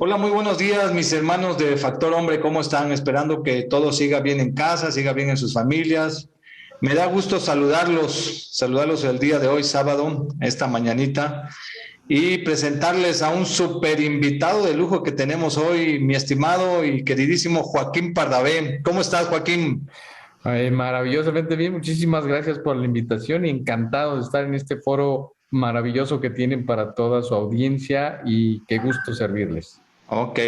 Hola, muy buenos días, mis hermanos de Factor Hombre, ¿cómo están? Esperando que todo siga bien en casa, siga bien en sus familias. Me da gusto saludarlos el día de hoy, sábado, esta mañanita, y presentarles a un super invitado de lujo que tenemos hoy, mi estimado y queridísimo Joaquín Pardavé. ¿Cómo estás, Joaquín? Ay, maravillosamente bien, muchísimas gracias por la invitación y encantado de estar en este foro maravilloso que tienen para toda su audiencia y qué gusto servirles. Ok.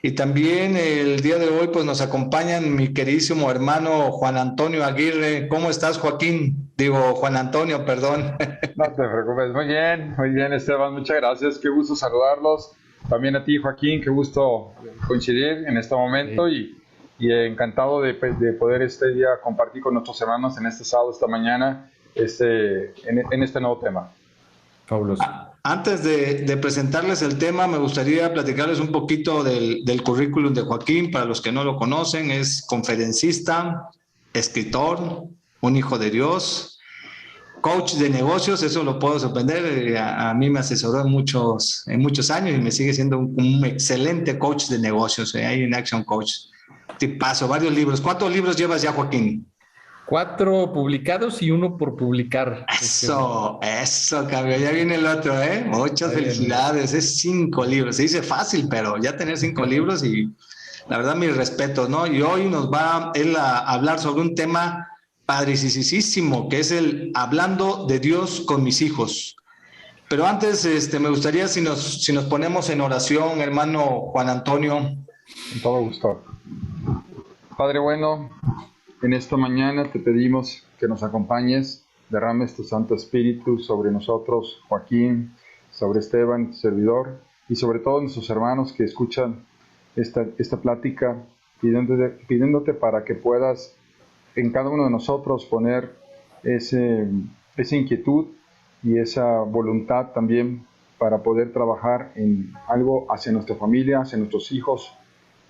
Y también el día de hoy, pues nos acompañan mi queridísimo hermano Juan Antonio Aguirre. ¿Cómo estás, Joaquín? Digo, Juan Antonio, perdón. No te preocupes, muy bien Esteban, muchas gracias, qué gusto saludarlos. También a ti Joaquín, qué gusto coincidir en este momento Sí, y encantado de poder este día compartir con nuestros hermanos en este sábado, esta mañana, en este nuevo tema. fabuloso. Antes de presentarles el tema, me gustaría platicarles un poquito del currículum de Joaquín. Para los que no lo conocen, es conferencista, escritor, un hijo de Dios, coach de negocios, eso lo puedo sorprender. A mí me asesoró en muchos años y me sigue siendo un excelente coach de negocios. Hay un action coach. Te paso varios libros. ¿Cuántos libros llevas ya, Joaquín? 4 publicados y uno por publicar. Eso, cambio. Ya viene el otro, ¿eh? Muchas Ahí viene. felicidades. Es 5 libros. Se dice fácil, pero ya tener 5 libros y la verdad, mis respetos, ¿no? Y hoy nos va él a hablar sobre un tema padricísimo, que es el hablando de Dios con mis hijos. Pero antes, me gustaría si nos ponemos en oración, hermano Juan Antonio. Con todo gusto. Padre bueno, en esta mañana te pedimos que nos acompañes, derrames tu Santo Espíritu sobre nosotros, Joaquín, sobre Esteban, tu servidor, y sobre todos nuestros hermanos que escuchan esta plática, pidiéndote para que puedas en cada uno de nosotros poner ese, esa inquietud y esa voluntad también para poder trabajar en algo hacia nuestra familia, hacia nuestros hijos,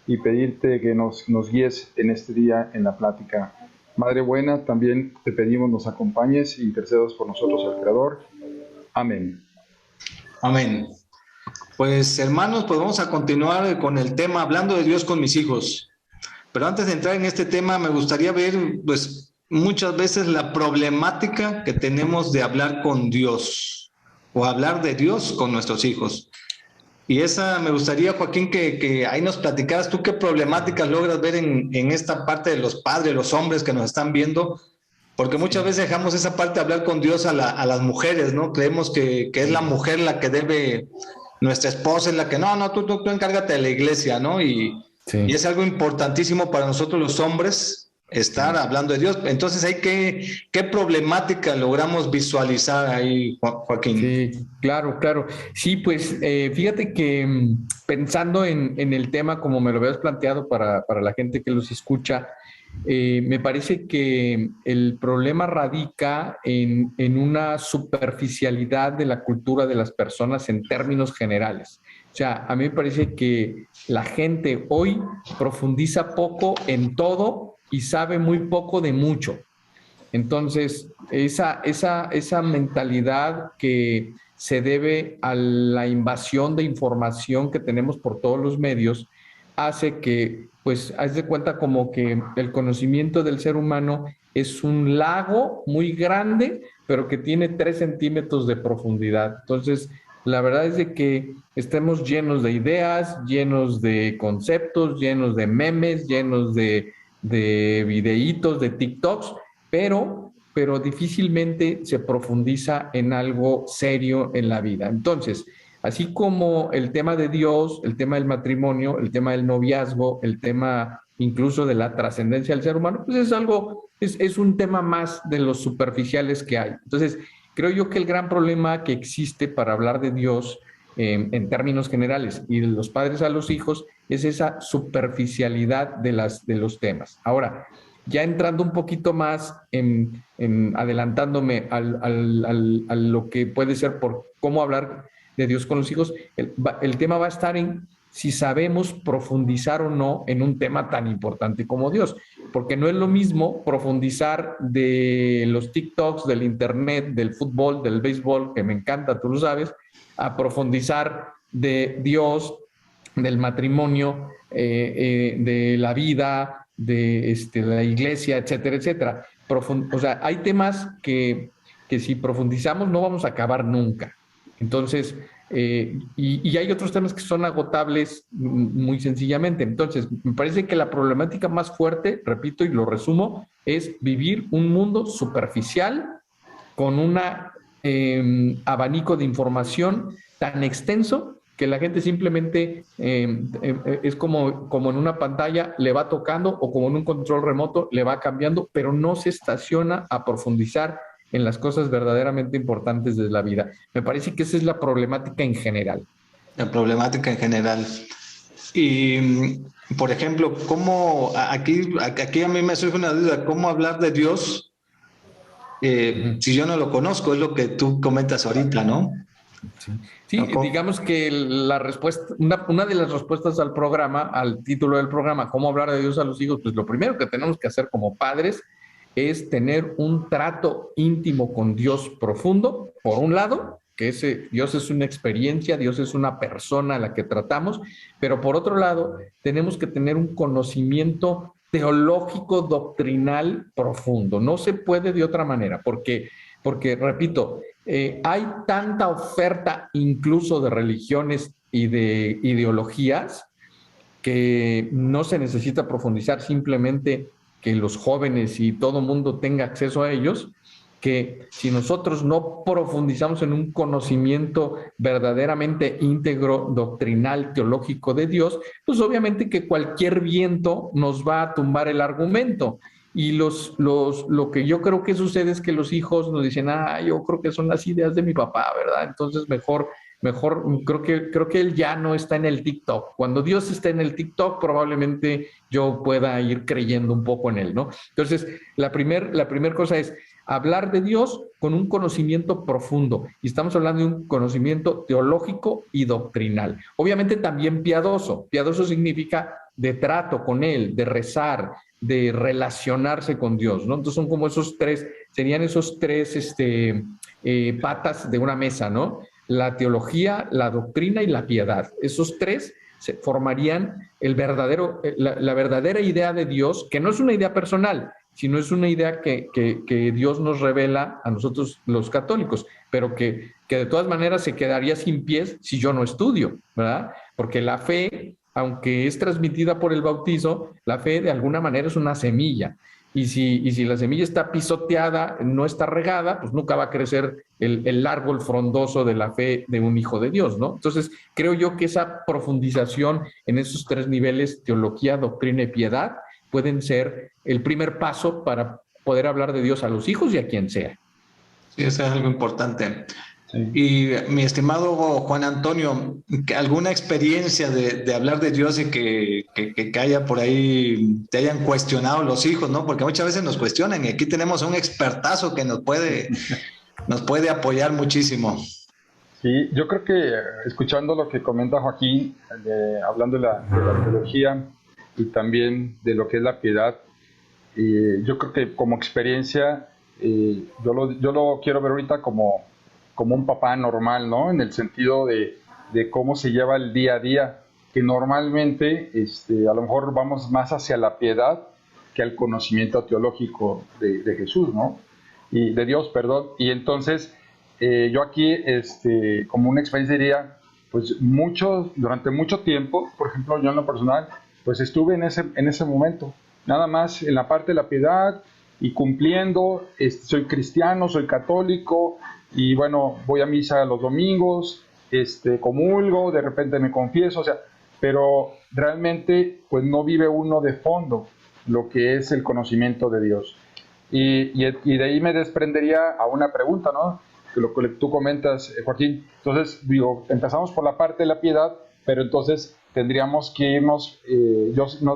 y pedirte que nos guíes en este día en la plática. Madre buena, también te pedimos nos acompañes e intercedas por nosotros al Creador. Amén. Amén. Pues hermanos, pues vamos a continuar con el tema hablando de Dios con mis hijos. Pero antes de entrar en este tema, me gustaría ver, pues, muchas veces la problemática que tenemos de hablar con Dios o hablar de Dios con nuestros hijos. Y esa me gustaría, Joaquín, que ahí nos platicaras tú qué problemáticas logras ver en esta parte de los padres, los hombres que nos están viendo, porque muchas Sí, veces dejamos esa parte de hablar con Dios a las mujeres, ¿no? Creemos que es la sí, mujer la que debe, nuestra esposa es la que, no, tú encárgate de la iglesia, ¿no? Y sí, es algo importantísimo para nosotros los hombres estar sí. hablando de Dios. Entonces, ¿qué problemática logramos visualizar ahí, Joaquín? Sí, claro, claro. Sí, pues fíjate que pensando en el tema como me lo habías planteado para la gente que los escucha, me parece que el problema radica en una superficialidad de la cultura de las personas en términos generales. O sea, a mí me parece que la gente hoy profundiza poco en todo y sabe muy poco de mucho. Entonces, esa mentalidad que se debe a la invasión de información que tenemos por todos los medios hace que, pues, haz de cuenta como que el conocimiento del ser humano es un lago muy grande, pero que tiene 3 centímetros de profundidad. Entonces, la verdad es de que estemos llenos de ideas, llenos de conceptos, llenos de memes, llenos de videitos, de TikToks, pero difícilmente se profundiza en algo serio en la vida. Entonces, así como el tema de Dios, el tema del matrimonio, el tema del noviazgo, el tema incluso de la trascendencia del ser humano, pues es algo, es un tema más de los superficiales que hay. Entonces, creo yo que el gran problema que existe para hablar de Dios en términos generales y de los padres a los hijos es esa superficialidad de los temas. Ahora, ya entrando un poquito más adelantándome a lo que puede ser por cómo hablar de Dios con los hijos, el tema va a estar en si sabemos profundizar o no en un tema tan importante como Dios, porque no es lo mismo profundizar de los TikToks, del internet, del fútbol, del béisbol, que me encanta, tú lo sabes, a profundizar de Dios, del matrimonio, de la vida, de la iglesia, etcétera, etcétera. O sea, hay temas que si profundizamos no vamos a acabar nunca. Entonces, y hay otros temas que son agotables muy sencillamente. Entonces, me parece que la problemática más fuerte, repito y lo resumo, es vivir un mundo superficial con un abanico de información tan extenso que la gente simplemente es como en una pantalla, le va tocando, o como en un control remoto, le va cambiando, pero no se estaciona a profundizar en las cosas verdaderamente importantes de la vida. Me parece que esa es la problemática en general. La problemática en general. Y, por ejemplo, aquí a mí me surge una duda, ¿cómo hablar de Dios si yo no lo conozco? Es lo que tú comentas ahorita, ¿no? Sí, digamos que la respuesta, una de las respuestas al programa, al título del programa, ¿cómo hablar de Dios a los hijos? Pues lo primero que tenemos que hacer como padres es tener un trato íntimo con Dios profundo, por un lado, que Dios es una experiencia, Dios es una persona a la que tratamos, pero por otro lado, tenemos que tener un conocimiento teológico, doctrinal profundo. No se puede de otra manera, porque repito, hay tanta oferta incluso de religiones y de ideologías que no se necesita profundizar, simplemente que los jóvenes y todo mundo tenga acceso a ellos, que si nosotros no profundizamos en un conocimiento verdaderamente íntegro, doctrinal, teológico de Dios, pues obviamente que cualquier viento nos va a tumbar el argumento. Y lo que yo creo que sucede es que los hijos nos dicen, yo creo que son las ideas de mi papá, ¿verdad? Entonces mejor creo que él ya no está en el TikTok. Cuando Dios está en el TikTok, probablemente yo pueda ir creyendo un poco en él, ¿no? Entonces, la primer cosa es hablar de Dios con un conocimiento profundo. Y estamos hablando de un conocimiento teológico y doctrinal. Obviamente también piadoso. Piadoso significa de trato con él, de rezar, de relacionarse con Dios, ¿no? Entonces son como serían esos tres patas de una mesa, ¿no? La teología, la doctrina y la piedad. Esos tres formarían la verdadera idea de Dios, que no es una idea personal, sino es una idea que Dios nos revela a nosotros los católicos, pero que de todas maneras se quedaría sin pies si yo no estudio, ¿verdad? Porque la fe, aunque es transmitida por el bautizo, la fe de alguna manera es una semilla. Y si la semilla está pisoteada, no está regada, pues nunca va a crecer el árbol frondoso de la fe de un hijo de Dios, ¿no? Entonces, creo yo que esa profundización en esos tres niveles, teología, doctrina y piedad, pueden ser el primer paso para poder hablar de Dios a los hijos y a quien sea. Sí, eso es algo importante. Sí. Y mi estimado Juan Antonio, ¿alguna experiencia de hablar de Dios y que haya por ahí, te hayan cuestionado los hijos, ¿no? Porque muchas veces nos cuestionan y aquí tenemos a un expertazo que nos puede apoyar muchísimo. Sí, yo creo que escuchando lo que comenta Joaquín, hablando de la teología y también de lo que es la piedad, yo creo que como experiencia, yo lo quiero ver ahorita como un papá normal, ¿no? En el sentido de cómo se lleva el día a día, que normalmente a lo mejor vamos más hacia la piedad que al conocimiento teológico de Jesús, ¿no? Y de Dios, perdón. Y entonces, yo aquí, como una experiencia diría, pues durante mucho tiempo, por ejemplo, yo en lo personal, pues estuve en ese momento, nada más en la parte de la piedad y cumpliendo, soy cristiano, soy católico, y bueno, voy a misa los domingos, comulgo, de repente me confieso, o sea, pero realmente pues no vive uno de fondo lo que es el conocimiento de Dios. Y de ahí me desprendería a una pregunta, ¿no? Que lo que tú comentas, Joaquín. Entonces, digo, empezamos por la parte de la piedad, pero entonces tendríamos que irnos,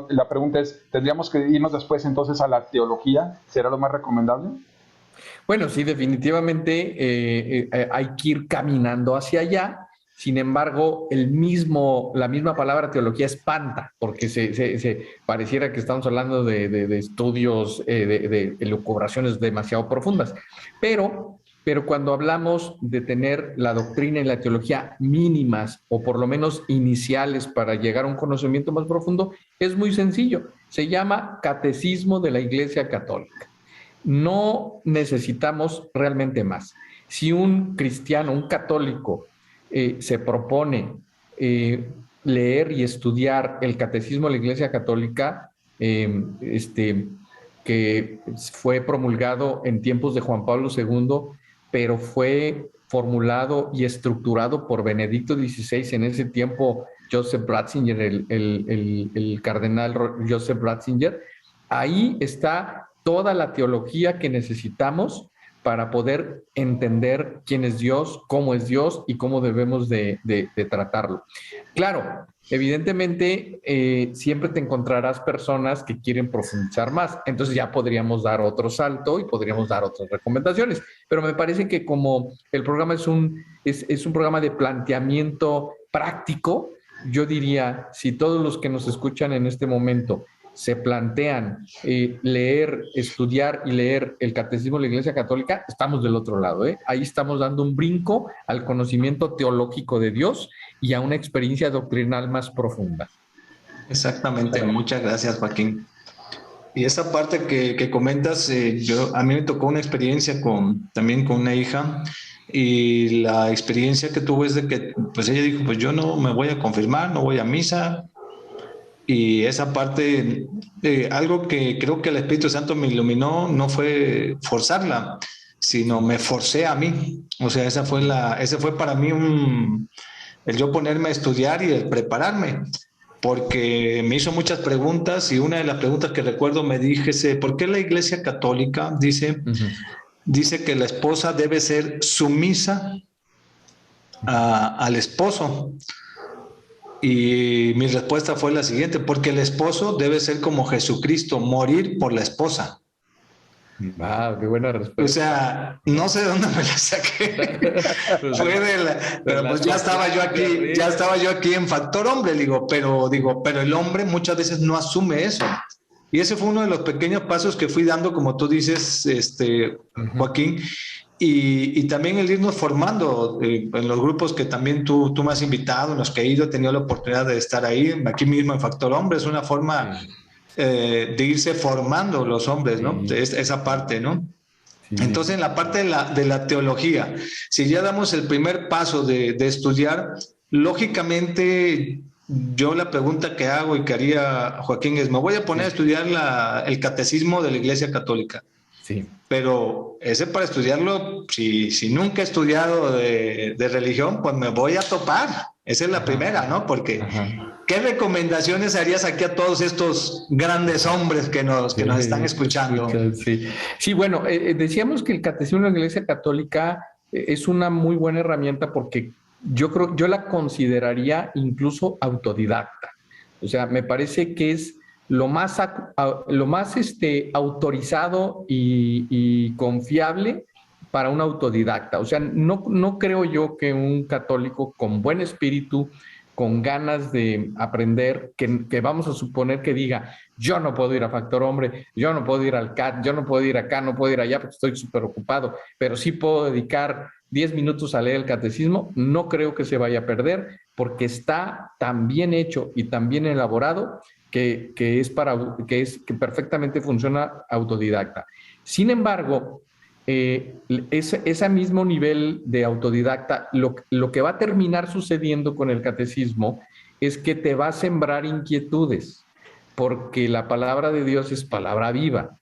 la pregunta es, ¿tendríamos que irnos después entonces a la teología? ¿Será lo más recomendable? Bueno, sí, definitivamente hay que ir caminando hacia allá. Sin embargo, la misma palabra teología espanta, porque se pareciera que estamos hablando de estudios, de elucubraciones demasiado profundas. Pero pero cuando hablamos de tener la doctrina y la teología mínimas o por lo menos iniciales para llegar a un conocimiento más profundo, es muy sencillo. Se llama Catecismo de la Iglesia Católica. No necesitamos realmente más. Si un cristiano, un católico, se propone leer y estudiar el Catecismo de la Iglesia Católica, que fue promulgado en tiempos de Juan Pablo II, pero fue formulado y estructurado por Benedicto XVI, en ese tiempo Joseph Ratzinger, el cardenal Joseph Ratzinger. Ahí está toda la teología que necesitamos para poder entender quién es Dios y cómo debemos de tratarlo. Claro, evidentemente siempre te encontrarás personas que quieren profundizar más, entonces ya podríamos dar otro salto y podríamos dar otras recomendaciones, pero me parece que como el programa es un programa de planteamiento práctico, yo diría, si todos los que nos escuchan en este momento se plantean estudiar y leer el Catecismo de la Iglesia Católica, estamos del otro lado, ¿eh? Ahí estamos dando un brinco al conocimiento teológico de Dios y a una experiencia doctrinal más profunda. Exactamente, muchas gracias, Joaquín. Y esa parte que comentas, a mí me tocó una experiencia también con una hija, y la experiencia que tuve es de que pues ella dijo, pues yo no me voy a confirmar, no voy a misa. Y esa parte, algo que creo que el Espíritu Santo me iluminó, no fue forzarla, sino me forcé a mí. O sea, ese fue para mí el yo ponerme a estudiar y el prepararme, porque me hizo muchas preguntas, y una de las preguntas que recuerdo me dije, ¿por qué la Iglesia Católica dice que la esposa debe ser sumisa al esposo? Y mi respuesta fue la siguiente: porque el esposo debe ser como Jesucristo, morir por la esposa. ¡Wow! ¡Qué buena respuesta! O sea, no sé de dónde me la saqué. Pero pues ya estaba yo aquí en factor hombre, pero el hombre muchas veces no asume eso. Y ese fue uno de los pequeños pasos que fui dando, como tú dices, Joaquín. Y también el irnos formando en los grupos que también tú me has invitado, en los que he tenido la oportunidad de estar ahí, aquí mismo en Factor Hombre. Es una forma de irse formando los hombres, ¿no? Esa parte, ¿no? Sí. Entonces, en la parte de la teología, si ya damos el primer paso de estudiar, lógicamente yo la pregunta que hago y que haría Joaquín es, me voy a poner a estudiar el catecismo de la Iglesia Católica. Sí. Pero ese, para estudiarlo, si nunca he estudiado de religión, pues me voy a topar. Esa es la primera, ¿no? Porque ¿qué recomendaciones harías aquí a todos estos grandes hombres que nos están escuchando? Sí, bueno, decíamos que el Catecismo de la Iglesia Católica es una muy buena herramienta, porque yo la consideraría incluso autodidacta. O sea, me parece que es lo más autorizado y confiable para un autodidacta. O sea, no creo yo que un católico con buen espíritu, con ganas de aprender, que vamos a suponer que diga, yo no puedo ir a Factor Hombre, yo no puedo ir al CAT, yo no puedo ir acá, no puedo ir allá porque estoy súper ocupado, pero sí puedo dedicar 10 minutos a leer el catecismo. No creo que se vaya a perder, porque está tan bien hecho y tan bien elaborado que perfectamente funciona autodidacta. Sin embargo, ese mismo nivel de autodidacta, lo que va a terminar sucediendo con el catecismo es que te va a sembrar inquietudes, porque la palabra de Dios es palabra viva.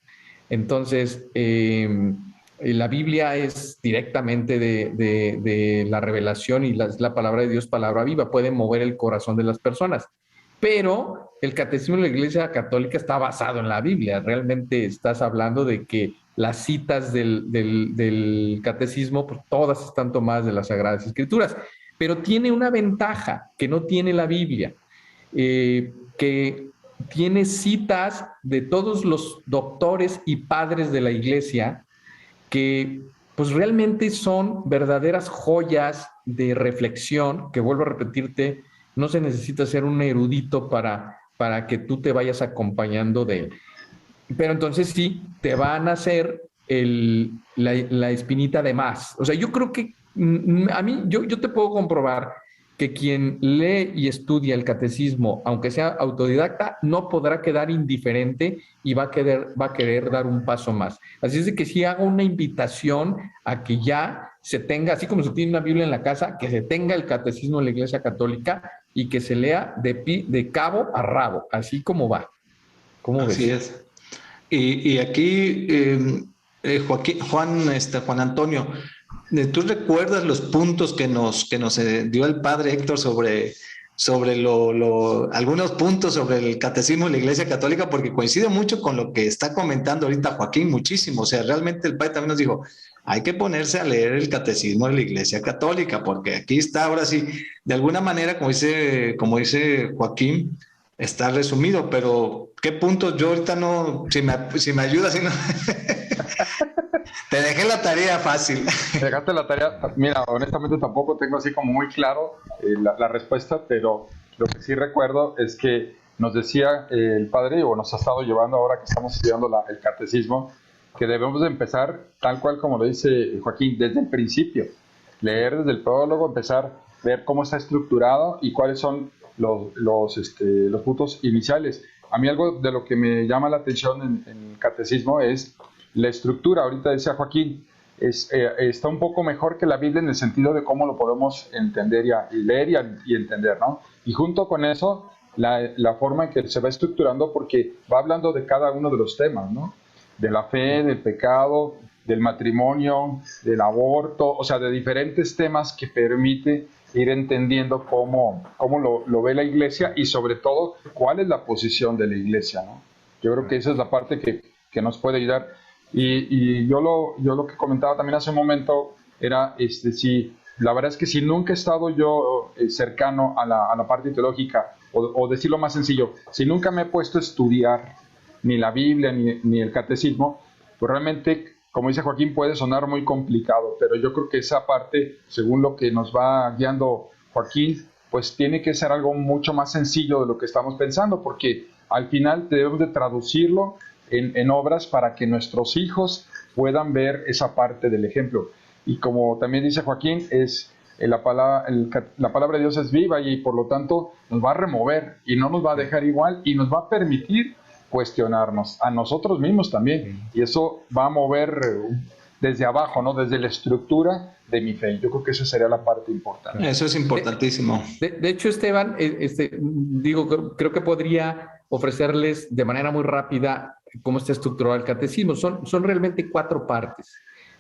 Entonces, la Biblia es directamente de la revelación, y la palabra de Dios, palabra viva, puede mover el corazón de las personas. Pero el Catecismo de la Iglesia Católica está basado en la Biblia. Realmente estás hablando de que las citas del Catecismo, pues todas están tomadas de las Sagradas Escrituras. Pero tiene una ventaja que no tiene la Biblia, que tiene citas de todos los doctores y padres de la Iglesia, que pues realmente son verdaderas joyas de reflexión, que, vuelvo a repetirte, no se necesita ser un erudito para que tú te vayas acompañando de él. Pero entonces sí, te van a hacer la espinita de más. O sea, yo creo que a mí, yo te puedo comprobar que quien lee y estudia el catecismo, aunque sea autodidacta, no podrá quedar indiferente y va a querer dar un paso más. Así es de que sí hago una invitación a que ya se tenga, así como se tiene una Biblia en la casa, que se tenga el catecismo de la Iglesia Católica y que se lea de cabo a rabo, así como va. ¿Cómo ves? Así es. Y aquí, Juan Antonio, ¿tú recuerdas los puntos que nos dio el padre Héctor sobre algunos puntos sobre el catecismo de la Iglesia Católica? Porque coincide mucho con lo que está comentando ahorita Joaquín, muchísimo. O sea, realmente el padre también nos dijo, hay que ponerse a leer el catecismo de la Iglesia Católica, porque aquí está, ahora sí, de alguna manera, como dice Joaquín, está resumido, pero ¿qué puntos? Yo ahorita no, si me ayudas, si no... Te dejé la tarea fácil. Dejaste la tarea. Mira, honestamente tampoco tengo así como muy claro la respuesta, pero lo que sí recuerdo es que nos decía el padre, o nos ha estado llevando ahora que estamos estudiando el catecismo, que debemos de empezar tal cual como lo dice Joaquín, desde el principio. Leer desde el prólogo, empezar a ver cómo está estructurado y cuáles son los puntos iniciales. A mí algo de lo que me llama la atención en el catecismo es la estructura. Ahorita decía Joaquín, está un poco mejor que la Biblia en el sentido de cómo lo podemos entender y leer y entender, ¿no? Y junto con eso, la forma en que se va estructurando, porque va hablando de cada uno de los temas, ¿no? De la fe, del pecado, del matrimonio, del aborto, o sea, de diferentes temas que permite ir entendiendo cómo lo ve la Iglesia y sobre todo cuál es la posición de la Iglesia, ¿no? Yo creo que esa es la parte que nos puede ayudar. Y yo lo que comentaba también hace un momento era, la verdad es que si nunca he estado yo cercano a la parte teológica, o decirlo más sencillo, si nunca me he puesto a estudiar ni la Biblia ni el catecismo, pues realmente, como dice Joaquín, puede sonar muy complicado, pero yo creo que esa parte, según lo que nos va guiando Joaquín, pues tiene que ser algo mucho más sencillo de lo que estamos pensando, porque al final debemos de traducirlo en obras para que nuestros hijos puedan ver esa parte del ejemplo. Y como también dice Joaquín, la palabra de Dios es viva y por lo tanto nos va a remover y no nos va a dejar igual y nos va a permitir cuestionarnos a nosotros mismos también. Y eso va a mover desde abajo, ¿no? Desde la estructura de mi fe. Yo creo que esa sería la parte importante. Eso es importantísimo. De hecho, Esteban, creo que podría ofrecerles de manera muy rápida cómo está estructurado el catecismo. Son realmente 4 partes.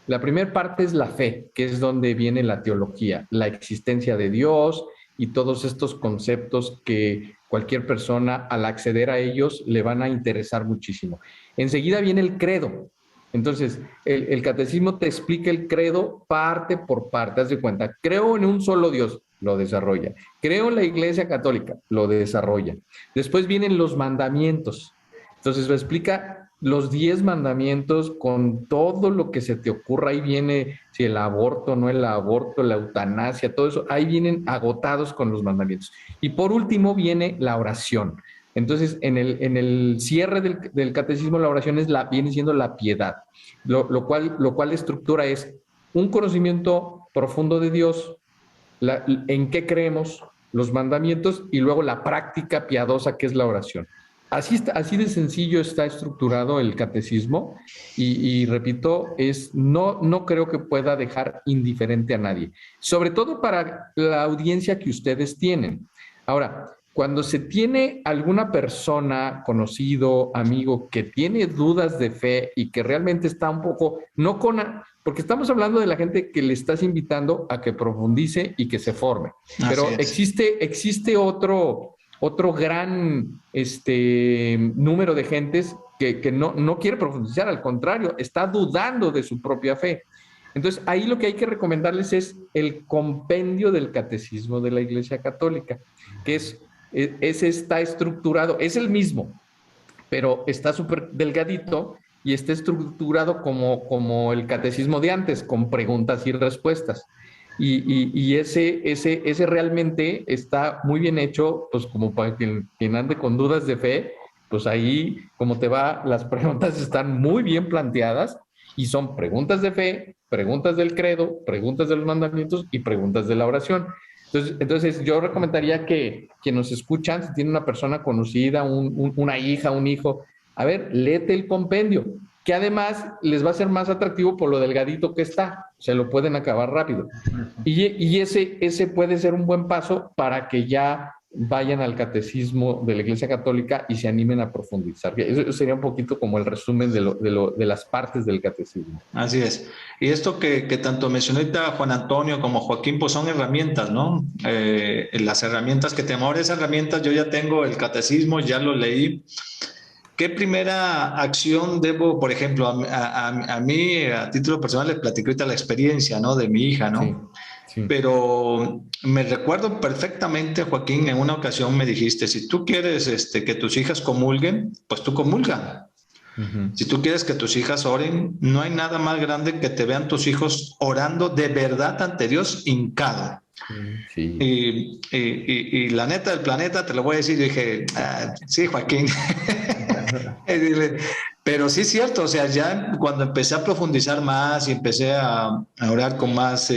La primera parte es la fe, que es donde viene la teología, la existencia de Dios y todos estos conceptos que cualquier persona al acceder a ellos le van a interesar muchísimo. Enseguida viene el credo. Entonces, el catecismo te explica el credo parte por parte. Haz de cuenta, creo en un solo Dios, lo desarrolla. Creo en la Iglesia Católica, lo desarrolla. Después vienen los mandamientos. Entonces, lo explica los 10 mandamientos con todo lo que se te ocurra. Ahí viene si el aborto, no el aborto, la eutanasia, todo eso. Ahí vienen agotados con los mandamientos. Y por último viene la oración. Entonces, en el cierre del catecismo, la oración viene siendo la piedad, lo cual la estructura es un conocimiento profundo de Dios, en qué creemos, los mandamientos y luego la práctica piadosa que es la oración. Así de sencillo está estructurado el catecismo y repito, no creo que pueda dejar indiferente a nadie, sobre todo para la audiencia que ustedes tienen. Ahora, cuando se tiene alguna persona, conocido, amigo, que tiene dudas de fe y que realmente está un poco, porque estamos hablando de la gente que le estás invitando a que profundice y que se forme. Pero existe otro gran número de gentes que no quiere profundizar, al contrario, está dudando de su propia fe. Entonces, ahí lo que hay que recomendarles es el compendio del Catecismo de la Iglesia Católica, que ese está estructurado, es el mismo, pero está súper delgadito y está estructurado como el catecismo de antes, con preguntas y respuestas. Y ese realmente está muy bien hecho, pues como para quien ande con dudas de fe, pues ahí, como te va, las preguntas están muy bien planteadas Y son preguntas de fe, preguntas del credo, preguntas de los mandamientos y preguntas de la oración. Entonces yo recomendaría que quien nos escuchan, si tiene una persona conocida, una hija, un hijo, a ver, léete el compendio, que además les va a ser más atractivo por lo delgadito que está, se lo pueden acabar rápido. Y ese puede ser un buen paso para que ya vayan al catecismo de la Iglesia Católica y se animen a profundizar. Eso sería un poquito como el resumen de las partes del catecismo. Así es. Y esto que tanto mencionó ahorita Juan Antonio como Joaquín, pues son herramientas, ¿no? Las herramientas que tenemos. Ahora esas herramientas, yo ya tengo el catecismo, ya lo leí. ¿Qué primera acción debo, por ejemplo, a mí, a título personal, les platico ahorita la experiencia, ¿no? De mi hija, ¿no? Sí, sí. Pero me recuerdo perfectamente, Joaquín, en una ocasión me dijiste, si tú quieres que tus hijas comulguen, pues tú comulga. Si tú quieres que tus hijas oren, no hay nada más grande que te vean tus hijos orando de verdad ante Dios hincado. Sí. Y la neta del planeta, te lo voy a decir, yo dije, sí, Joaquín. Pero sí es cierto, o sea, ya cuando empecé a profundizar más y empecé a orar con más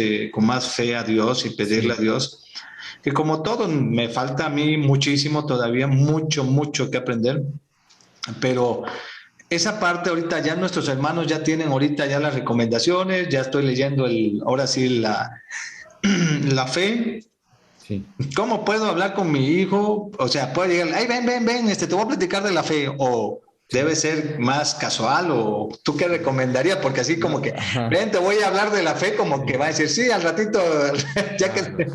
fe a Dios y pedirle a Dios, que como todo, me falta a mí muchísimo todavía, mucho que aprender, pero esa parte ahorita ya nuestros hermanos ya tienen ahorita ya las recomendaciones, ya estoy leyendo ahora sí la fe. Sí. ¿Cómo puedo hablar con mi hijo? O sea, puedo llegar, ay, ven, te voy a platicar de la fe, o debe ser más casual, o tú qué recomendarías, porque así como que, ven, te voy a hablar de la fe, como que va a decir, sí, al ratito, ya que...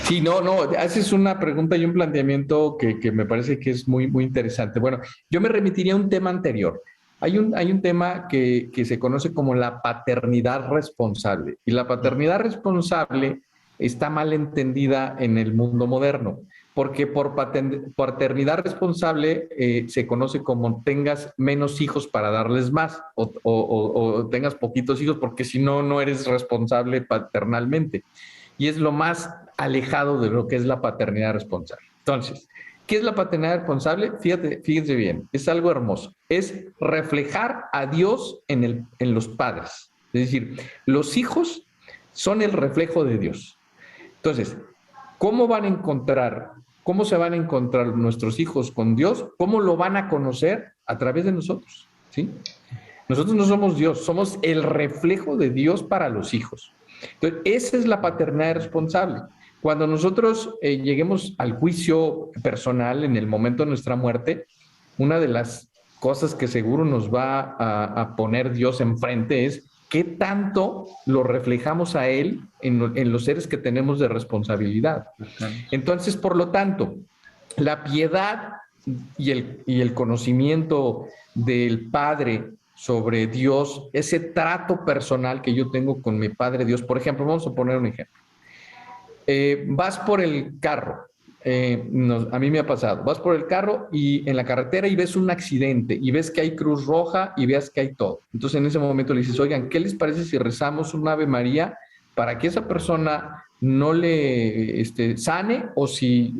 Sí, no, haces una pregunta y un planteamiento que me parece que es muy interesante. Bueno, yo me remitiría a un tema anterior. Hay un tema que se conoce como la paternidad responsable, y la paternidad responsable está mal entendida en el mundo moderno, porque por paternidad responsable se conoce como tengas menos hijos para darles más, o tengas poquitos hijos, porque si no, no eres responsable paternalmente. Y es lo más alejado de lo que es la paternidad responsable. Entonces, ¿qué es la paternidad responsable? Fíjense bien, es algo hermoso. Es reflejar a Dios en los padres. Es decir, los hijos son el reflejo de Dios. Entonces, ¿cómo se van a encontrar nuestros hijos con Dios? ¿Cómo lo van a conocer? A través de nosotros, ¿sí? Nosotros no somos Dios, somos el reflejo de Dios para los hijos. Entonces, esa es la paternidad responsable. Cuando nosotros lleguemos al juicio personal en el momento de nuestra muerte, una de las cosas que seguro nos va a poner Dios enfrente es qué tanto lo reflejamos a Él en los seres que tenemos de responsabilidad. Entonces, por lo tanto, la piedad y el conocimiento del Padre sobre Dios, ese trato personal que yo tengo con mi Padre Dios. Por ejemplo, vamos a poner un ejemplo. Vas por el carro, a mí me ha pasado, vas por el carro y en la carretera y ves un accidente y ves que hay Cruz Roja y ves que hay todo. Entonces en ese momento le dices, oigan, ¿qué les parece si rezamos un Ave María para que esa persona no le sane o si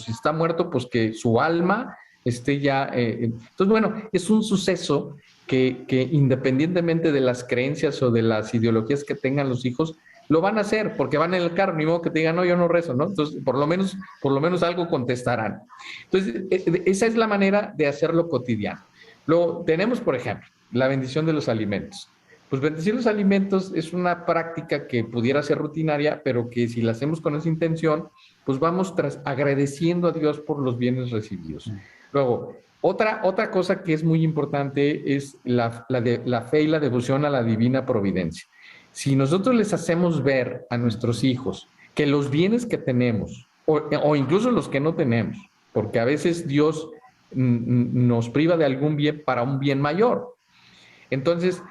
está muerto, pues que su alma esté ya... Entonces, bueno, es un suceso que independientemente de las creencias o de las ideologías que tengan los hijos, lo van a hacer porque van en el carro, ni modo que te digan, no, yo no rezo, ¿no? Entonces, por lo menos algo contestarán. Entonces, esa es la manera de hacerlo cotidiano. Luego, tenemos, por ejemplo, la bendición de los alimentos. Pues bendecir los alimentos es una práctica que pudiera ser rutinaria, pero que si la hacemos con esa intención, pues vamos agradeciendo a Dios por los bienes recibidos. Luego, otra cosa que es muy importante es la fe y la devoción a la divina providencia. Si nosotros les hacemos ver a nuestros hijos que los bienes que tenemos, o incluso los que no tenemos, porque a veces Dios nos priva de algún bien para un bien mayor. Entonces,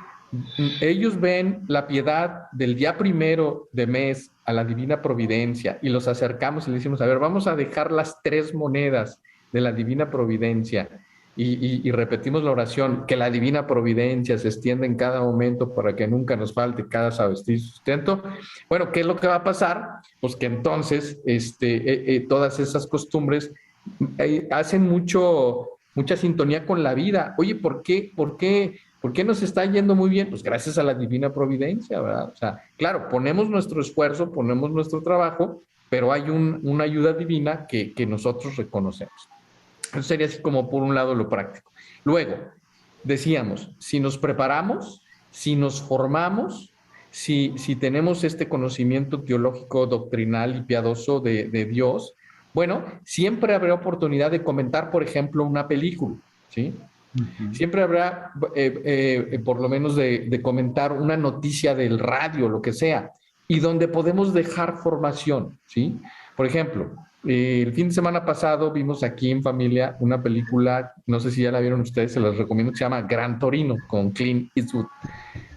ellos ven la piedad del día 1 de mes a la divina providencia y los acercamos y le decimos, a ver, vamos a dejar las 3 monedas de la divina providencia y repetimos la oración, que la divina providencia se extienda en cada momento para que nunca nos falte cada saber y sustento. Bueno, ¿qué es lo que va a pasar? Pues que entonces todas esas costumbres hacen mucha sintonía con la vida. Oye, ¿por qué ¿Por qué nos está yendo muy bien? Pues gracias a la divina providencia, ¿verdad? O sea, claro, ponemos nuestro esfuerzo, ponemos nuestro trabajo, pero hay una ayuda divina que nosotros reconocemos. Eso sería así como por un lado lo práctico. Luego, decíamos, si nos preparamos, si nos formamos, si tenemos este conocimiento teológico, doctrinal y piadoso de Dios, bueno, siempre habrá oportunidad de comentar, por ejemplo, una película, ¿sí? Siempre habrá, por lo menos, de comentar una noticia del radio, lo que sea, y donde podemos dejar formación, ¿sí? Por ejemplo, el fin de semana pasado vimos aquí en familia una película, no sé si ya la vieron ustedes, se las recomiendo, que se llama Gran Torino, con Clint Eastwood.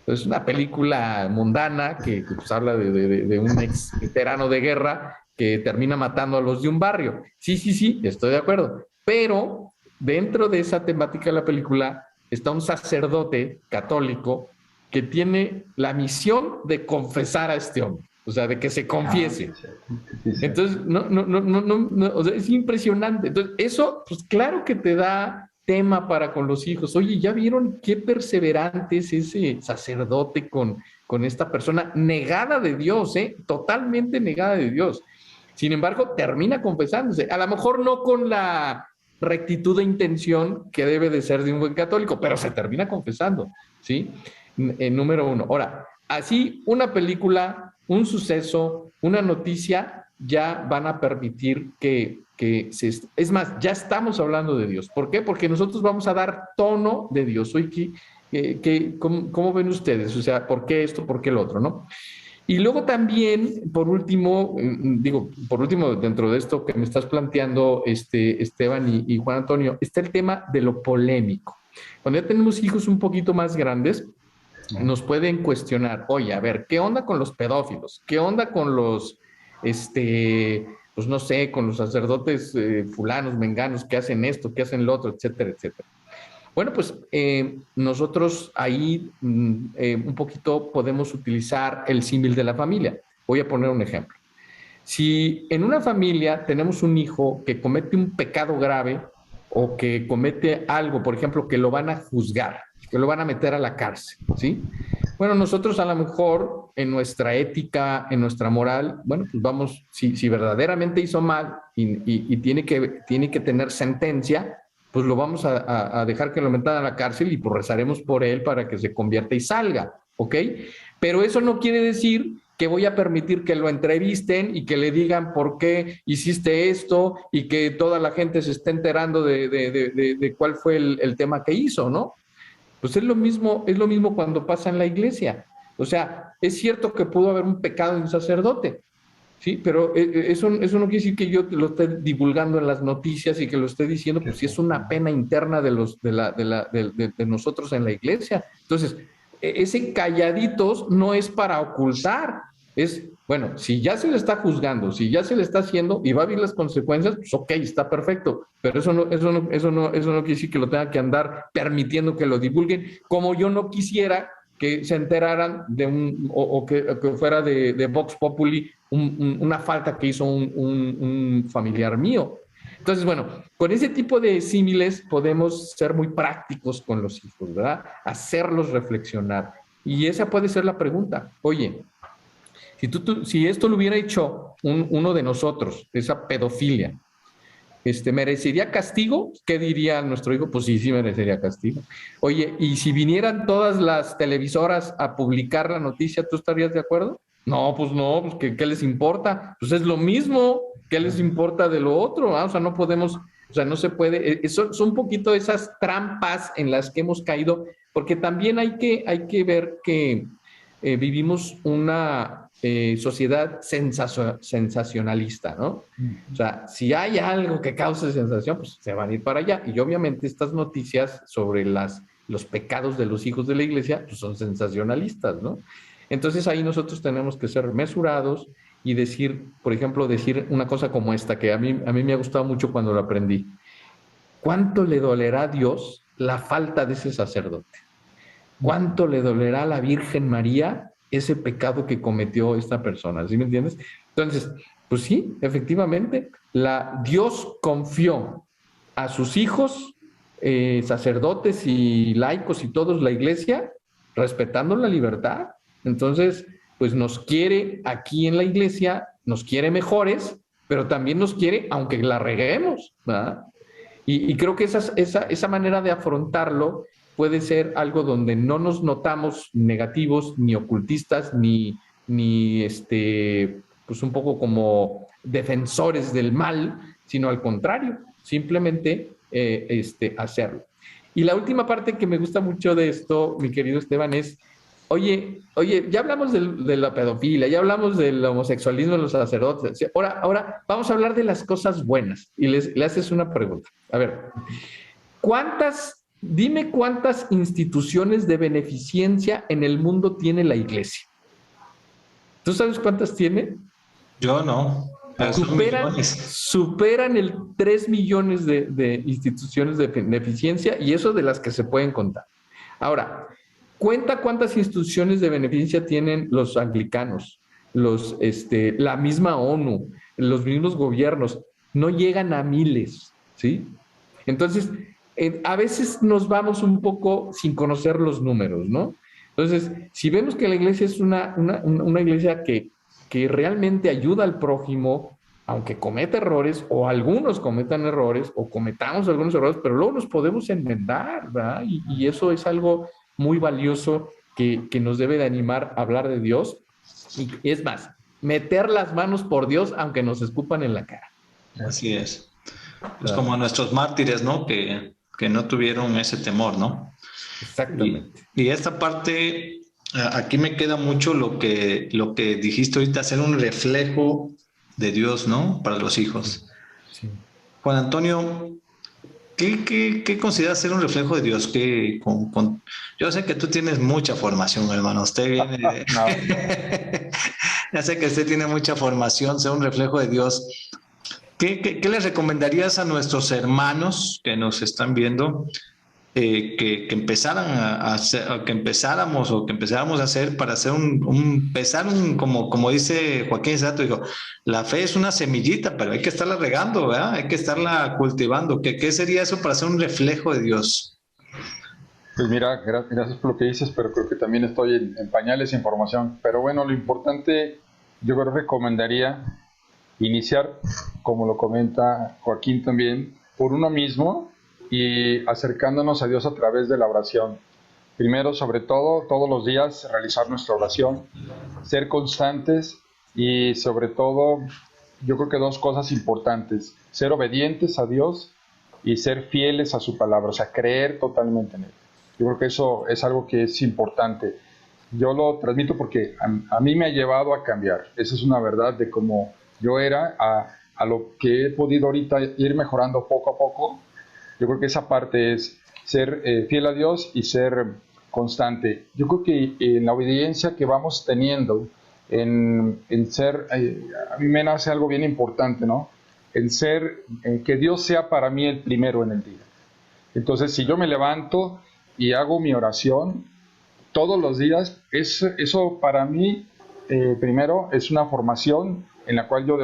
Es una película mundana que pues, habla de un ex veterano de guerra que termina matando a los de un barrio. Sí, sí, sí, estoy de acuerdo. Pero dentro de esa temática de la película está un sacerdote católico que tiene la misión de confesar a este hombre, o sea, de que se confiese. Entonces, o sea, es impresionante. Entonces, eso, pues claro que te da tema para con los hijos. Oye, ¿ya vieron qué perseverante es ese sacerdote con esta persona negada de Dios, totalmente negada de Dios? Sin embargo, termina confesándose. A lo mejor no con la rectitud de intención que debe de ser de un buen católico, pero se termina confesando, ¿sí? Número uno. Ahora, así una película, un suceso, una noticia, ya van a permitir es más, ya estamos hablando de Dios. ¿Por qué? Porque nosotros vamos a dar tono de Dios. Oye, ¿cómo ven ustedes? O sea, ¿por qué esto? ¿Por qué el otro? ¿No? Y luego también, por último, dentro de esto que me estás planteando, Esteban y Juan Antonio, está el tema de lo polémico. Cuando ya tenemos hijos un poquito más grandes, nos pueden cuestionar, oye, a ver, ¿qué onda con los pedófilos? ¿Qué onda con los, pues no sé, con los sacerdotes fulanos, menganos, que hacen esto, que hacen lo otro, etcétera, etcétera? Bueno, pues nosotros ahí un poquito podemos utilizar el símil de la familia. Voy a poner un ejemplo. Si en una familia tenemos un hijo que comete un pecado grave o que comete algo, por ejemplo, que lo van a juzgar, que lo van a meter a la cárcel, ¿sí? Bueno, nosotros a lo mejor en nuestra ética, en nuestra moral, bueno, pues vamos, si verdaderamente hizo mal y tiene que tener sentencia, pues lo vamos a dejar que lo metan a la cárcel y pues rezaremos por él para que se convierta y salga, ¿ok? Pero eso no quiere decir que voy a permitir que lo entrevisten y que le digan por qué hiciste esto y que toda la gente se esté enterando de cuál fue el tema que hizo, ¿no? Pues es lo mismo cuando pasa en la iglesia. O sea, es cierto que pudo haber un pecado en un sacerdote, sí, pero eso no quiere decir que yo lo esté divulgando en las noticias y que lo esté diciendo, pues si es una pena interna de nosotros en la iglesia. Entonces, ese calladitos no es para ocultar, es, bueno, si ya se le está juzgando, si ya se le está haciendo y va a haber las consecuencias, pues ok, está perfecto, pero eso no quiere decir que lo tenga que andar permitiendo que lo divulguen, como yo no quisiera que se enteraran que fuera de Vox Populi una falta que hizo un familiar mío. Entonces, bueno, con ese tipo de símiles podemos ser muy prácticos con los hijos, ¿verdad? Hacerlos reflexionar. Y esa puede ser la pregunta. Oye, si esto lo hubiera hecho uno de nosotros, esa pedofilia, ¿merecería castigo? ¿Qué diría nuestro hijo? Pues sí merecería castigo. Oye, ¿y si vinieran todas las televisoras a publicar la noticia, tú estarías de acuerdo? No, pues ¿qué les importa? Pues es lo mismo, ¿qué les importa de lo otro? O sea, no podemos, o sea, no se puede, son un poquito esas trampas en las que hemos caído, porque también hay que ver que vivimos una sociedad sensacionalista, ¿no? O sea, si hay algo que cause sensación, pues se van a ir para allá. Y obviamente estas noticias sobre los pecados de los hijos de la iglesia pues son sensacionalistas, ¿no? Entonces ahí nosotros tenemos que ser mesurados y decir, por ejemplo, decir una cosa como esta, que a mí me ha gustado mucho cuando lo aprendí. ¿Cuánto le dolerá a Dios la falta de ese sacerdote? ¿Cuánto le dolerá a la Virgen María ese pecado que cometió esta persona? ¿Sí me entiendes? Entonces, pues sí, efectivamente, Dios confió a sus hijos sacerdotes y laicos y todos, la iglesia, respetando la libertad. Entonces, pues nos quiere aquí en la iglesia, nos quiere mejores, pero también nos quiere aunque la reguemos, ¿verdad? Y creo que esa manera de afrontarlo puede ser algo donde no nos notamos negativos, ni ocultistas, ni pues un poco como defensores del mal, sino al contrario, simplemente hacerlo. Y la última parte que me gusta mucho de esto, mi querido Esteban, es, oye, ya hablamos de la pedofilia, ya hablamos del homosexualismo en los sacerdotes, ahora vamos a hablar de las cosas buenas. Y le haces una pregunta. A ver, dime cuántas instituciones de beneficencia en el mundo tiene la iglesia. ¿Tú sabes cuántas tiene? Yo no. Superan el 3 millones de instituciones de beneficencia, y eso de las que se pueden contar. Ahora, cuenta cuántas instituciones de beneficencia tienen los anglicanos, la misma ONU, los mismos gobiernos. No llegan a miles, ¿sí? Entonces, a veces nos vamos un poco sin conocer los números, ¿no? Entonces, si vemos que la iglesia es una iglesia que realmente ayuda al prójimo, aunque cometa errores, o algunos cometan errores, o cometamos algunos errores, pero luego nos podemos enmendar, ¿verdad? Y eso es algo muy valioso que nos debe de animar a hablar de Dios. Y es más, meter las manos por Dios, aunque nos escupan en la cara. Así es. Es como nuestros mártires, ¿no? Que no tuvieron ese temor, ¿no? Exactamente. Y esta parte, aquí me queda mucho lo que dijiste ahorita, hacer un reflejo de Dios, ¿no? Para los hijos. Sí. Juan Antonio, ¿qué consideras ser un reflejo de Dios? Yo sé que tú tienes mucha formación, hermano. Usted viene ya sé que usted tiene mucha formación, ser un reflejo de Dios. ¿Qué les recomendarías a nuestros hermanos que nos están viendo que empezáramos a hacer para hacer como dice Joaquín Sato, dijo, la fe es una semillita, pero hay que estarla regando, ¿verdad? Hay que estarla cultivando. ¿Qué sería eso para hacer un reflejo de Dios? Pues mira, gracias por lo que dices, pero creo que también estoy en pañales de información. Pero bueno, lo importante, yo creo que recomendaría iniciar, como lo comenta Joaquín también, por uno mismo y acercándonos a Dios a través de la oración. Primero, sobre todo, todos los días realizar nuestra oración, ser constantes y sobre todo, yo creo que dos cosas importantes, ser obedientes a Dios y ser fieles a su palabra, o sea, creer totalmente en Él. Yo creo que eso es algo que es importante. Yo lo transmito porque a mí me ha llevado a cambiar. Esa es una verdad de cómo yo era a lo que he podido ahorita ir mejorando poco a poco. Yo creo que esa parte es ser fiel a Dios y ser constante. Yo creo que en la obediencia que vamos teniendo, en ser, a mí me nace algo bien importante, ¿no? En que Dios sea para mí el primero en el día. Entonces, si yo me levanto y hago mi oración todos los días, eso para mí, primero, es una formación en la cual yo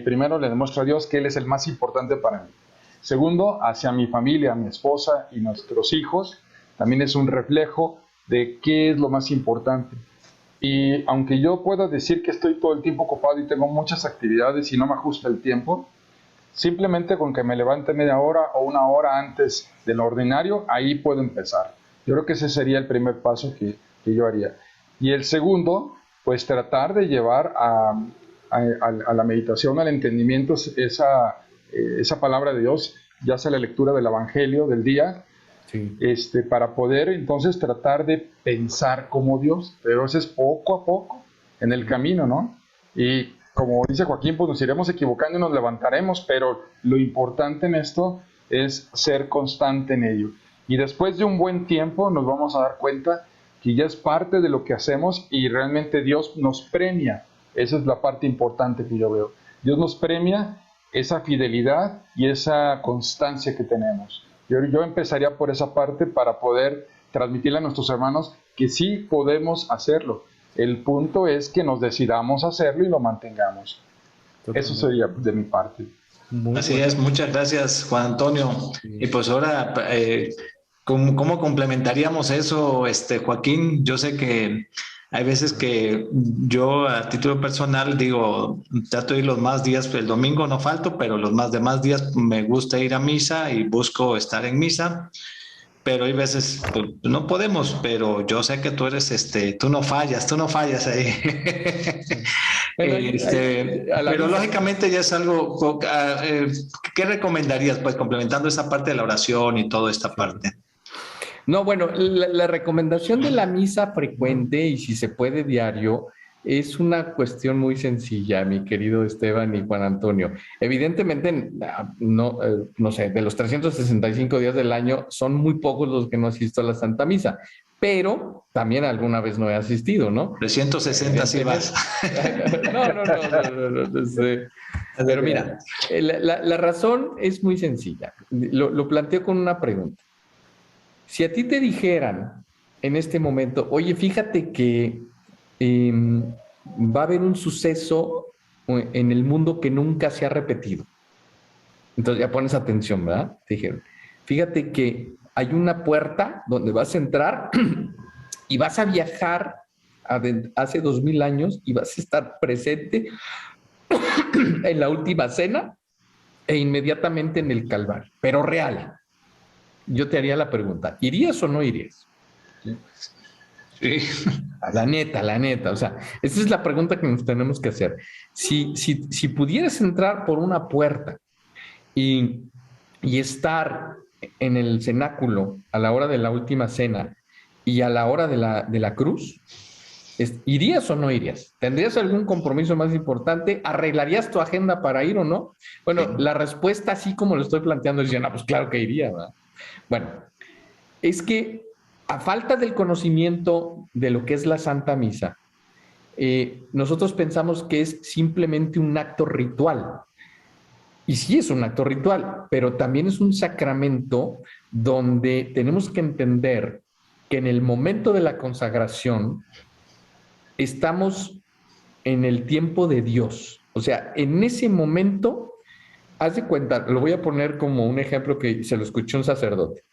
primero le demuestro a Dios que Él es el más importante para mí. Segundo, hacia mi familia, mi esposa y nuestros hijos, también es un reflejo de qué es lo más importante. Y aunque yo pueda decir que estoy todo el tiempo ocupado y tengo muchas actividades y no me ajusta el tiempo, simplemente con que me levante media hora o una hora antes de lo ordinario, ahí puedo empezar. Yo creo que ese sería el primer paso que yo haría. Y el segundo, pues tratar de llevar a la meditación, al entendimiento, esa palabra de Dios, ya sea la lectura del Evangelio del día, sí, para poder entonces tratar de pensar como Dios, pero eso es poco a poco en el camino, ¿no? Y como dice Joaquín, pues nos iremos equivocando y nos levantaremos, pero lo importante en esto es ser constante en ello. Y después de un buen tiempo nos vamos a dar cuenta que ya es parte de lo que hacemos y realmente Dios nos premia. Esa es la parte importante que yo veo. Dios nos premia esa fidelidad y esa constancia que tenemos. Yo empezaría por esa parte para poder transmitirle a nuestros hermanos que sí podemos hacerlo. El punto es que nos decidamos hacerlo y lo mantengamos. Totalmente. Eso sería de mi parte. Así es, muchas gracias, Juan Antonio. Y pues ahora, ¿cómo complementaríamos eso, Joaquín? Yo sé que hay veces que yo a título personal digo, trato de ir los más días, el domingo no falto, pero los más demás días me gusta ir a misa y busco estar en misa. Pero hay veces pues, no podemos, pero yo sé que tú eres, tú no fallas ahí. Bueno, a la Pero misa. lógicamente ya es algo, ¿qué recomendarías? Pues complementando esa parte de la oración y toda esta parte. No, bueno, la recomendación de la misa frecuente y si se puede diario es una cuestión muy sencilla, mi querido Esteban y Juan Antonio. Evidentemente, no sé, de los 365 días del año son muy pocos los que no asisto a la Santa Misa, pero también alguna vez no he asistido, ¿no? 360 sí vas. No. Pero mira, la razón es muy sencilla. Lo planteo con una pregunta. Si a ti te dijeran en este momento, oye, fíjate que va a haber un suceso en el mundo que nunca se ha repetido. Entonces ya pones atención, ¿verdad? Te dijeron, fíjate que hay una puerta donde vas a entrar y vas a viajar hace 2000 años y vas a estar presente en la última cena e inmediatamente en el Calvario, pero real. Yo te haría la pregunta, ¿irías o no irías? Sí. La neta, o sea, esa es la pregunta que nos tenemos que hacer. Si pudieras entrar por una puerta y, y estar en el cenáculo a la hora de la última cena y a la hora de la cruz, ¿irías o no irías? ¿Tendrías algún compromiso más importante? ¿Arreglarías tu agenda para ir o no? Bueno, Sí. la respuesta, así como lo estoy planteando, es, no, pues claro que iría, ¿verdad? Bueno, es que a falta del conocimiento de lo que es la Santa Misa, nosotros pensamos que es simplemente un acto ritual. Y sí es un acto ritual, pero también es un sacramento donde tenemos que entender que en el momento de la consagración estamos en el tiempo de Dios. O sea, en ese momento, haz de cuenta, lo voy a poner como un ejemplo que se lo escuché un sacerdote.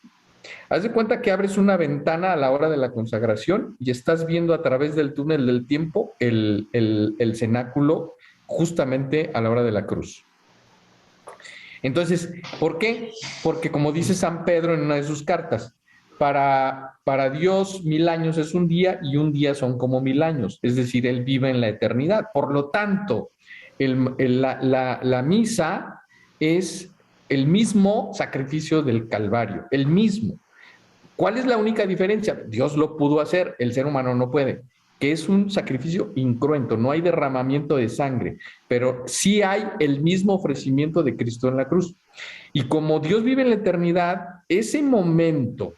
Haz de cuenta que abres una ventana a la hora de la consagración y estás viendo a través del túnel del tiempo el cenáculo justamente a la hora de la cruz. Entonces, ¿por qué? Porque como dice San Pedro en una de sus cartas, para Dios 1000 años es un día y un día son como 1000 años, es decir, Él vive en la eternidad. Por lo tanto, la misa es el mismo sacrificio del Calvario, el mismo. ¿Cuál es la única diferencia? Dios lo pudo hacer, el ser humano no puede, que es un sacrificio incruento, no hay derramamiento de sangre, pero sí hay el mismo ofrecimiento de Cristo en la cruz. Y como Dios vive en la eternidad, ese momento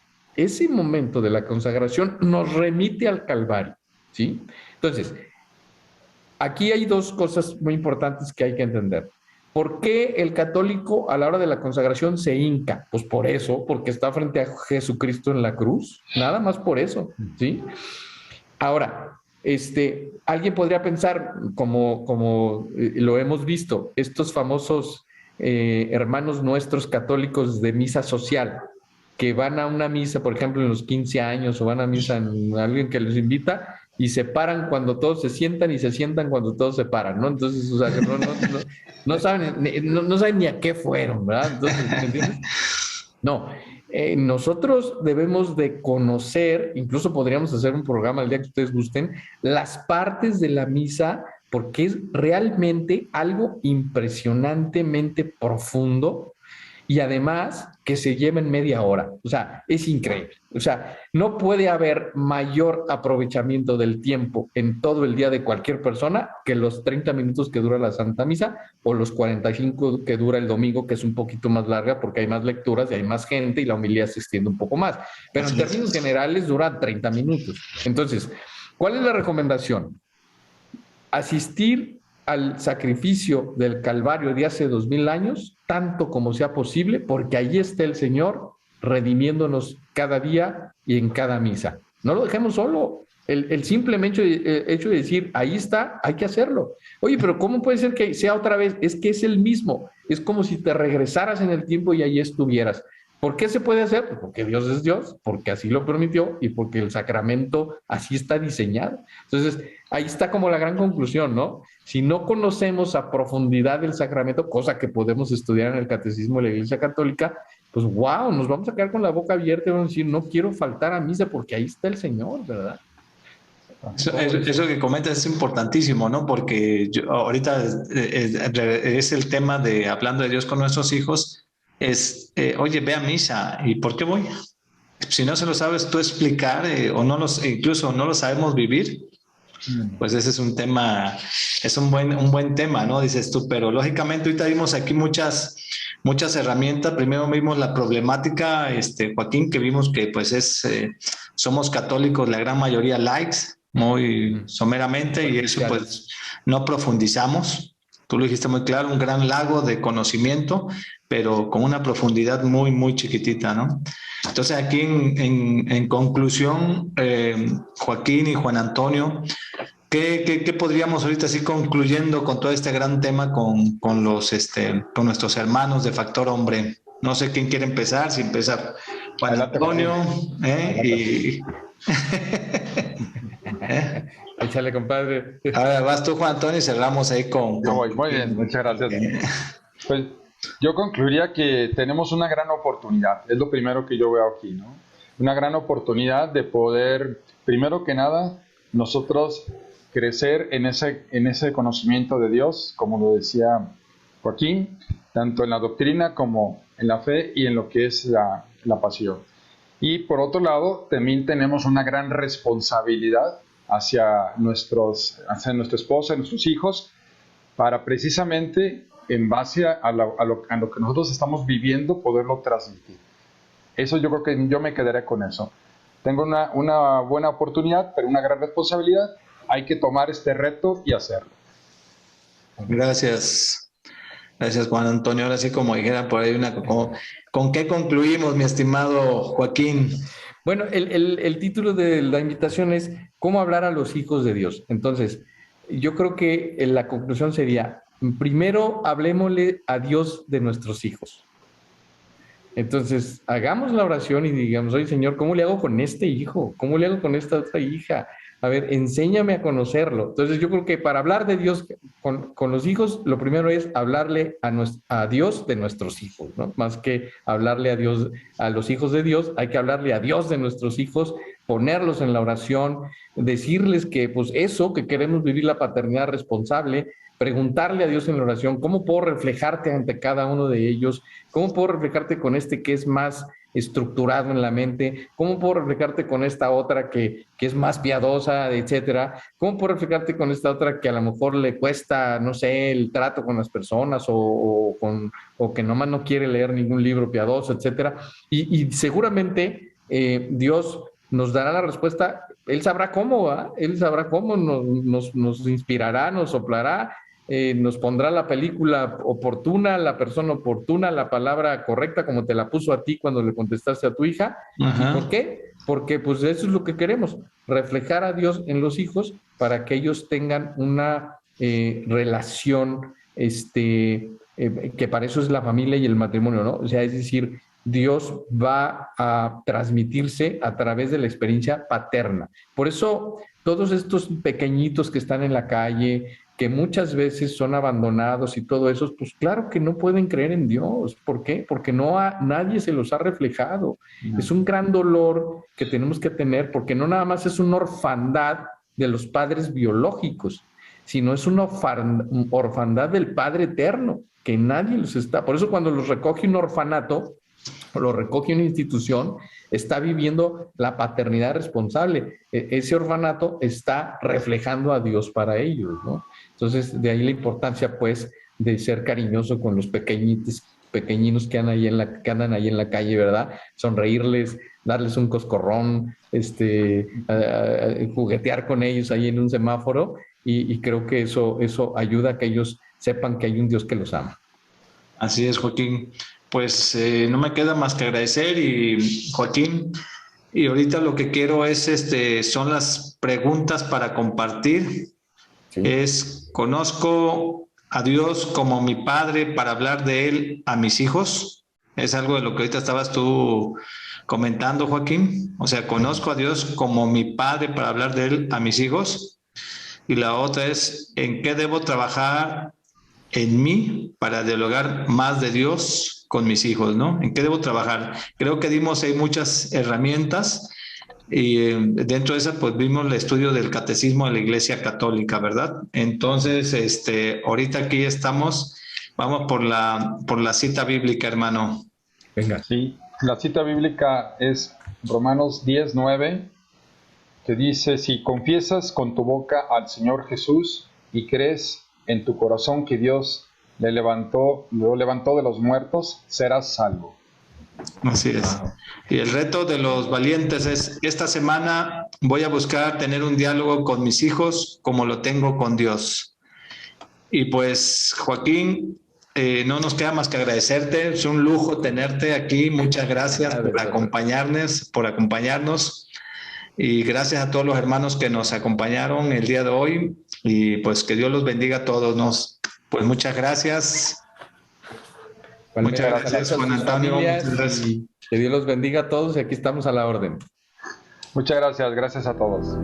de la consagración nos remite al Calvario, ¿sí? Entonces, aquí hay dos cosas muy importantes que hay que entender. ¿Por qué el católico a la hora de la consagración se hinca? Pues por eso, porque está frente a Jesucristo en la cruz, nada más por eso, ¿sí? Ahora, alguien podría pensar, como lo hemos visto, estos famosos hermanos nuestros católicos de misa social, que van a una misa, por ejemplo, en los 15 años, o van a misa en alguien que les invita, y se paran cuando todos se sientan y se sientan cuando todos se paran, ¿no? Entonces, o sea, que no saben ni a qué fueron, ¿verdad? Entonces, ¿me entiendes? No, nosotros debemos de conocer, incluso podríamos hacer un programa el día que ustedes gusten, las partes de la misa, porque es realmente algo impresionantemente profundo y además que se lleva en media hora. O sea, es increíble. O sea, no puede haber mayor aprovechamiento del tiempo en todo el día de cualquier persona que los 30 minutos que dura la Santa Misa o los 45 que dura el domingo, que es un poquito más larga porque hay más lecturas y hay más gente y la homilía se extiende un poco más. Pero en términos generales dura 30 minutos. Entonces, ¿cuál es la recomendación? Asistir al sacrificio del Calvario de hace 2000 años, tanto como sea posible, porque allí está el Señor redimiéndonos cada día y en cada misa. No lo dejemos solo. El simple hecho de decir, ahí está, hay que hacerlo. Oye, pero ¿cómo puede ser que sea otra vez? Es que es el mismo. Es como si te regresaras en el tiempo y ahí estuvieras. ¿Por qué se puede hacer? Pues porque Dios es Dios, porque así lo permitió y porque el sacramento así está diseñado. Entonces, ahí está como la gran conclusión, ¿no? Si no conocemos a profundidad el sacramento, cosa que podemos estudiar en el Catecismo de la Iglesia Católica, pues wow, nos vamos a quedar con la boca abierta y vamos a decir, no quiero faltar a misa porque ahí está el Señor, ¿verdad? Eso que comentas es importantísimo, ¿no? Porque ahorita es el tema de hablando de Dios con nuestros hijos, oye, ve a misa, ¿y por qué voy? Si no se lo sabes tú explicar o no incluso no lo sabemos vivir, pues ese es un tema, es un buen tema, ¿no? Dices tú, pero lógicamente ahorita vimos aquí muchas herramientas. Primero vimos la problemática, Joaquín, que vimos que pues somos católicos, la gran mayoría likes, muy someramente, y eso pues no profundizamos. Tú lo dijiste muy claro, un gran lago de conocimiento, pero con una profundidad muy, muy chiquitita, ¿no? Entonces aquí en conclusión, Joaquín y Juan Antonio, ¿qué podríamos ahorita así concluyendo con todo este gran tema con nuestros hermanos de Factor Hombre? No sé quién quiere empezar, si empezar Juan Adelante, Antonio, Adelante. Échale, compadre. Ahora vas tú, Juan Antonio, y cerramos ahí Yo voy, muy bien, muchas gracias. Pues yo concluiría que tenemos una gran oportunidad, es lo primero que yo veo aquí, ¿no? Una gran oportunidad de poder, primero que nada, nosotros crecer en ese conocimiento de Dios, como lo decía Joaquín, tanto en la doctrina como en la fe y en lo que es la pasión. Y por otro lado, también tenemos una gran responsabilidad hacia nuestra esposa, nuestros hijos, para precisamente, en base a lo que nosotros estamos viviendo, poderlo transmitir. Eso yo creo que yo me quedaré con eso. Tengo una buena oportunidad, pero una gran responsabilidad. Hay que tomar este reto y hacerlo. Gracias. Gracias, Juan Antonio. Ahora sí, como dijera por ahí, ¿con qué concluimos, mi estimado Joaquín? Bueno, el título de la invitación es ¿Cómo hablar a los hijos de Dios? Entonces, yo creo que la conclusión sería, primero hablemosle a Dios de nuestros hijos. Entonces, hagamos la oración y digamos, oye, Señor, ¿cómo le hago con este hijo? ¿Cómo le hago con esta otra hija? A ver, enséñame a conocerlo. Entonces, yo creo que para hablar de Dios con los hijos, lo primero es hablarle a Dios de nuestros hijos, ¿no? Más que hablarle a Dios, a los hijos de Dios, hay que hablarle a Dios de nuestros hijos, ponerlos en la oración, decirles que, pues, eso, que queremos vivir la paternidad responsable, preguntarle a Dios en la oración, ¿cómo puedo reflejarte ante cada uno de ellos? ¿Cómo puedo reflejarte con este que es más estructurado en la mente? ¿Cómo puedo reflejarte con esta otra que es más piadosa, etcétera? ¿Cómo puedo reflejarte con esta otra que a lo mejor le cuesta, no sé, el trato con las personas o que nomás no quiere leer ningún libro piadoso, etcétera? Y seguramente Dios nos dará la respuesta. Él sabrá cómo, ¿va? Él sabrá cómo, nos inspirará, nos soplará, nos pondrá la película oportuna, la persona oportuna, la palabra correcta, como te la puso a ti cuando le contestaste a tu hija. Ajá. ¿Y por qué? Porque pues eso es lo que queremos, reflejar a Dios en los hijos para que ellos tengan una relación, que para eso es la familia y el matrimonio, ¿no? O sea, es decir, Dios va a transmitirse a través de la experiencia paterna. Por eso, todos estos pequeñitos que están en la calle, que muchas veces son abandonados y todo eso, pues claro que no pueden creer en Dios. ¿Por qué? Porque nadie se los ha reflejado. No. Es un gran dolor que tenemos que tener, porque no nada más es una orfandad de los padres biológicos, sino es una orfandad del Padre Eterno, que nadie los está. Por eso cuando los recoge un orfanato, lo recoge una institución, está viviendo la paternidad responsable. Ese orfanato está reflejando a Dios para ellos, ¿no? Entonces, de ahí la importancia, pues, de ser cariñoso con los pequeñinos que andan ahí en la calle, ¿verdad? Sonreírles, darles un coscorrón, juguetear con ellos ahí en un semáforo, y creo que eso ayuda a que ellos sepan que hay un Dios que los ama. Así es, Joaquín. Pues no me queda más que agradecer, y Joaquín, y ahorita lo que quiero es, son las preguntas para compartir. Sí. Es, ¿conozco a Dios como mi Padre para hablar de Él a mis hijos? Es algo de lo que ahorita estabas tú comentando, Joaquín. O sea, ¿conozco a Dios como mi Padre para hablar de Él a mis hijos? Y la otra es, ¿en qué debo trabajar en mí para dialogar más de Dios con mis hijos, ¿no? ¿En qué debo trabajar? Creo que dimos ahí muchas herramientas y dentro de esa pues vimos el estudio del catecismo de la Iglesia Católica, ¿verdad? Entonces, ahorita aquí estamos, vamos por la cita bíblica, hermano. Venga. Sí, la cita bíblica es Romanos 10:9, que dice, si confiesas con tu boca al Señor Jesús y crees en tu corazón que Dios lo levantó de los muertos, serás salvo. Así es. Wow. Y el reto de los valientes es, esta semana voy a buscar tener un diálogo con mis hijos como lo tengo con Dios. Y pues, Joaquín, no nos queda más que agradecerte. Es un lujo tenerte aquí. Muchas gracias por acompañarnos. Y gracias a todos los hermanos que nos acompañaron el día de hoy. Y pues que Dios los bendiga a todos. Pues muchas gracias. Muchas gracias, Juan Antonio. Muchas gracias. Y que Dios los bendiga a todos y aquí estamos a la orden. Muchas gracias a todos.